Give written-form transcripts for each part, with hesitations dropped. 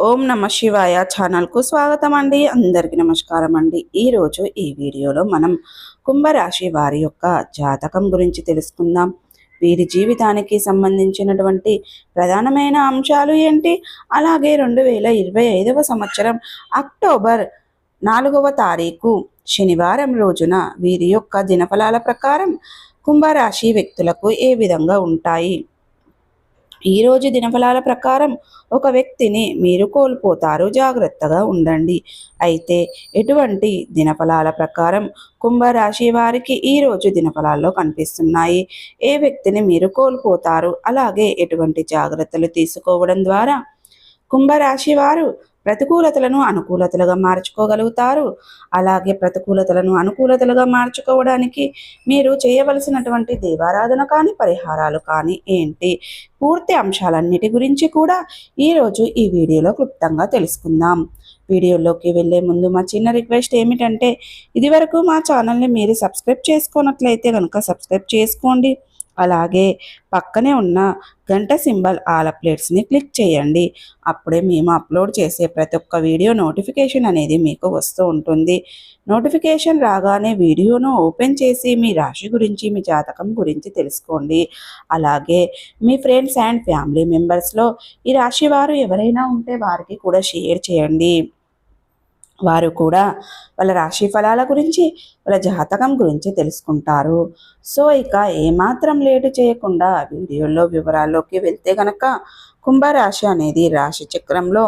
ఓం నమ శివాయ ఛానల్కు స్వాగతం అండి. అందరికీ నమస్కారం అండి. ఈరోజు ఈ వీడియోలో మనం కుంభరాశి వారి యొక్క జాతకం గురించి తెలుసుకుందాం. వీరి జీవితానికి సంబంధించినటువంటి ప్రధానమైన అంశాలు ఏంటి, అలాగే 2025వ సంవత్సరం అక్టోబర్ 4వ తారీఖు శనివారం రోజున వీరి యొక్క దినఫలాల ప్రకారం కుంభరాశి వ్యక్తులకు ఏ విధంగా ఉంటాయి. ఈరోజు దినఫలాల ప్రకారం ఒక వ్యక్తిని మీరు కోల్పోతారు, జాగ్రత్తగా ఉండండి. అయితే ఎటువంటి దినఫలాల ప్రకారం కుంభరాశి వారికి ఈరోజు దినఫలాల్లో కనిపిస్తున్నాయి, ఏ వ్యక్తిని మీరు కోల్పోతారు, అలాగే ఎటువంటి జాగ్రత్తలు తీసుకోవడం ద్వారా కుంభరాశి వారు ప్రతికూలతలను అనుకూలతలుగా మార్చుకోగలుగుతారు. అలాగే ప్రతికూలతలను అనుకూలతలుగా మార్చుకోవడానికి మీరు చేయవలసినటువంటి దేవారాధన కానీ పరిహారాలు కానీ ఏంటి, పూర్తి అంశాలన్నిటి గురించి కూడా ఈరోజు ఈ వీడియోలో క్లుప్తంగా తెలుసుకుందాం. వీడియోలోకి వెళ్ళే ముందు మా చిన్న రిక్వెస్ట్ ఏమిటంటే, ఇదివరకు మా ఛానల్ని మీరు సబ్స్క్రైబ్ చేసుకున్నట్లయితే కనుక సబ్స్క్రైబ్ చేసుకోండి. అలాగే పక్కనే ఉన్న గంట సింబల్ ఆల్ అప్డేట్స్ని క్లిక్ చేయండి. అప్పుడే మేము అప్లోడ్ చేసే ప్రతి ఒక్క వీడియో నోటిఫికేషన్ అనేది మీకు వస్తూ ఉంటుంది. నోటిఫికేషన్ రాగానే వీడియోను ఓపెన్ చేసి మీ రాశి గురించి, మీ జాతకం గురించి తెలుసుకోండి. అలాగే మీ ఫ్రెండ్స్ అండ్ ఫ్యామిలీ మెంబర్స్లో ఈ రాశి వారు ఎవరైనా ఉంటే వారికి కూడా షేర్ చేయండి. వారు కూడా వాళ్ళ రాశి ఫలాల గురించి, వాళ్ళ జాతకం గురించి తెలుసుకుంటారు. సో ఇక ఏమాత్రం లేటు చేయకుండా వీడియోలో వివరాల్లోకి వెళ్తే గనక, కుంభరాశి అనేది రాశి చక్రంలో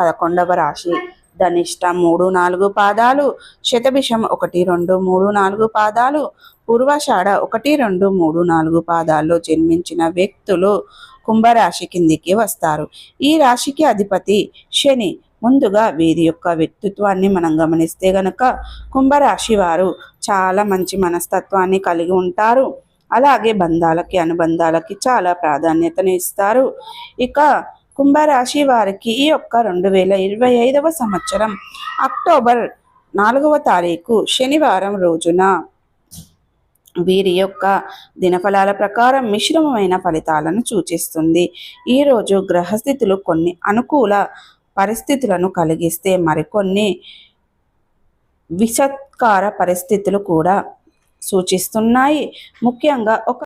11వ రాశి. ధనిష్ట 3, 4 పాదాలు, శతభిషం 1, 2, 3, 4 పాదాలు, పూర్వాషాఢ 1, 2, 3, 4 పాదాల్లో జన్మించిన వ్యక్తులు కుంభరాశి కిందికి వస్తారు. ఈ రాశికి అధిపతి శని. ముందుగా వీరి యొక్క వ్యక్తిత్వాన్ని మనం గమనిస్తే గనక, కుంభరాశి వారు చాలా మంచి మనస్తత్వాన్ని కలిగి ఉంటారు. అలాగే బంధాలకి, అనుబంధాలకి చాలా ప్రాధాన్యతను ఇస్తారు. ఇక కుంభరాశి వారికి ఈ యొక్క 2025వ సంవత్సరం అక్టోబర్ 4వ తారీఖు శనివారం రోజున వీరి యొక్క దినఫలాల ప్రకారం మిశ్రమమైన ఫలితాలను సూచిస్తుంది. ఈరోజు గ్రహస్థితులు కొన్ని అనుకూల పరిస్థితులను కలిగిస్తే మరికొన్ని విషత్కార పరిస్థితులు కూడా సూచిస్తున్నాయి. ముఖ్యంగా ఒక